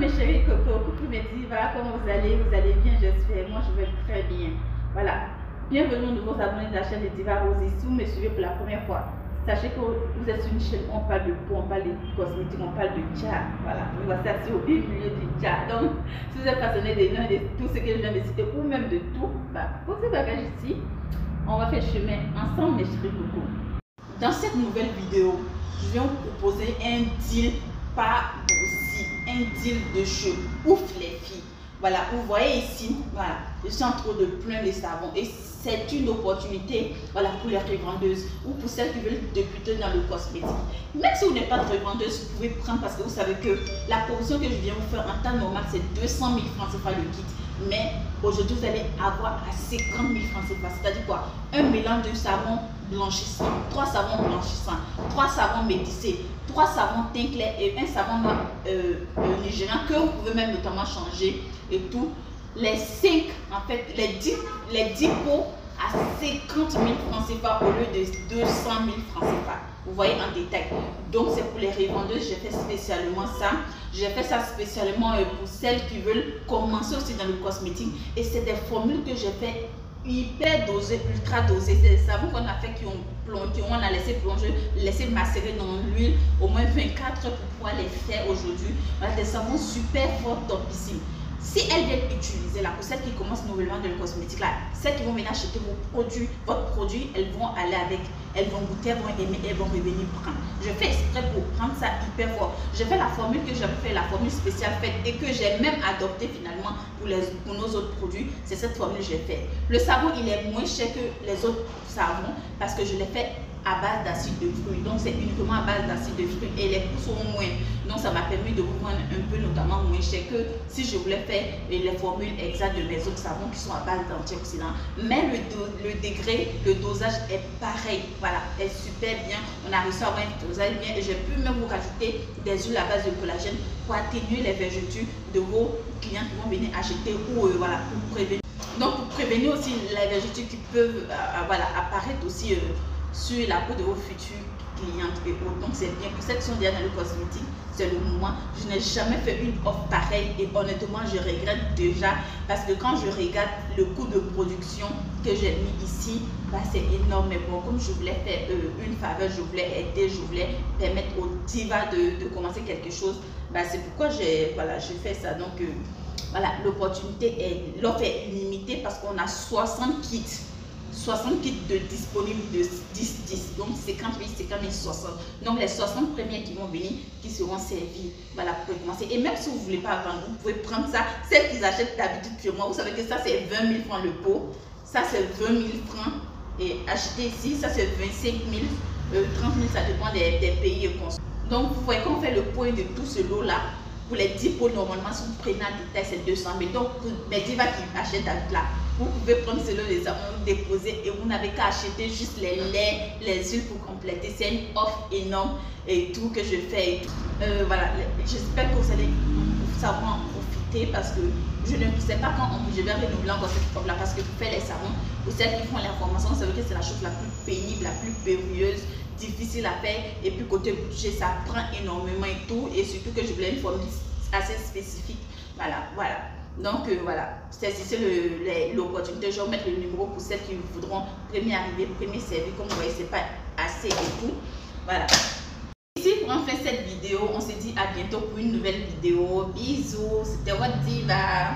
mes chéris Coco, coucou mes divas, comment vous allez? Vous allez bien, j'espère. Moi, je vais très bien. Voilà. Bienvenue aux nouveaux abonnés de la chaîne des Divas Rosy. Si vous me suivez pour la première fois, sachez que vous êtes sur une chaîne où on parle de peau, on parle de cosmétiques, on parle de tcha. Voilà. On va s'asseoir au milieu du tcha. Donc, si vous êtes passionné des noms et de tout ce que je viens de citer, ou même de tout, posez bagage ici. On va faire chemin ensemble, mes chéris Coco. Dans cette nouvelle vidéo, je viens vous proposer un deal pas possible, un deal de cheveux. Ouf les filles. Voilà, vous voyez ici, voilà, je suis en train de plein les savons et c'est une opportunité, voilà, pour les revendeuses ou pour celles qui veulent débuter dans le cosmétique. Même si vous n'êtes pas revendeuse, vous pouvez prendre parce que vous savez que la promotion que je viens vous faire en temps normal, c'est 200 000 francs CFA le kit. Mais aujourd'hui, vous allez avoir à 50 000 francs CFA. C'est-à-dire quoi? Un mélange de savon blanchissant, 3 savons blanchissants, 3 savons métissés, 3 savons teint clair et un savon noir nigérian que vous pouvez même notamment changer et tout. Les 5, en fait, les 10 pots à 50 000 francs CFA au lieu de 200 000 francs CFA. Vous voyez en détail. Donc c'est pour les revendeuses, j'ai fait spécialement ça. J'ai fait ça spécialement pour celles qui veulent commencer aussi dans le cosmétique. Et c'est des formules que j'ai fait hyper dosées, ultra dosées. C'est des savons qu'on a fait qui ont plongé, on a laissé plonger, laissé macérer dans l'huile au moins 24 heures pour pouvoir les faire aujourd'hui. Voilà, des savons super forts, topissimes. Si elles viennent utiliser là, pour celles qui commencent nouvellement dans le cosmétique là, celles qui vont venir acheter votre produit, elles vont aller avec, elles vont goûter, elles vont aimer, elles vont revenir prendre. Je fais exprès pour prendre ça hyper fort. Je fais la formule que j'avais fait, la formule spéciale faite et que j'ai même adoptée finalement pour nos autres produits. C'est cette formule que j'ai fait. Le savon, il est moins cher que les autres savons parce que je l'ai fait à base d'acide de fruits. Donc c'est uniquement à base d'acide de fruits et les coûts sont moins. Donc ça m'a permis de vous vendre un peu notamment moins cher que si je voulais faire les formules exactes de mes autres savons qui sont à base d'antioxydants. Mais le degré, le dosage est pareil. Voilà, est super bien. On a réussi à avoir un dosage bien et j'ai pu même vous rajouter des huiles à base de collagène pour atténuer les vergetures de vos clients qui vont venir acheter ou voilà, pour prévenir. Donc pour prévenir aussi les vergetures qui peuvent voilà, apparaître aussi sur la peau de vos futurs clientes et autres. Donc c'est bien pour celles qui sont déjà dans le cosmétique, c'est le moment. Je n'ai jamais fait une offre pareille et honnêtement je regrette déjà parce que quand je regarde le coût de production que j'ai mis ici, c'est énorme. Mais bon, comme je voulais faire une faveur, je voulais aider, je voulais permettre aux divas de commencer quelque chose, c'est pourquoi j'ai fait ça. Donc voilà, l'offre est limitée parce qu'on a 60 kits. 60 kits disponibles de 10-10, donc 50 000, 50 000, 60. Donc les 60 premiers qui vont venir, qui seront servis, voilà, pour commencer. Et même si vous ne voulez pas vendre, vous pouvez prendre ça. Celles qui achètent d'habitude chez moi, vous savez que ça c'est 20 000 francs le pot, ça c'est 20 000 francs. Et acheter ici, ça c'est 25 000, 30 000, ça dépend des pays consommateurs. Donc vous voyez qu'on fait le point de tout ce lot là. Pour les 10 pots, normalement, si vous prenez en détail, c'est 200 000. Donc, pour mes divas qui achètent là, vous pouvez prendre cela, les savons, déposer et vous n'avez qu'à acheter juste les laits, les huiles pour compléter. C'est une offre énorme et tout que je fais. Et tout. Voilà, j'espère que vous allez savoir en profiter parce que je ne sais pas quand je vais renouveler encore cette offre là parce que pour faire les savons, pour celles qui font l'information, vous savez que c'est la chose la plus pénible, la plus périlleuse, difficile à faire et puis côté budget ça prend énormément et tout et surtout que je voulais une formule assez spécifique. Voilà. Donc voilà, c'est l'opportunité. Je vais mettre le numéro pour celles qui voudront premier arriver, premier servi. Comme vous voyez, c'est pas assez et tout. Voilà. Ici pour en faire cette vidéo, on se dit à bientôt pour une nouvelle vidéo. Bisous, c'était votre diva.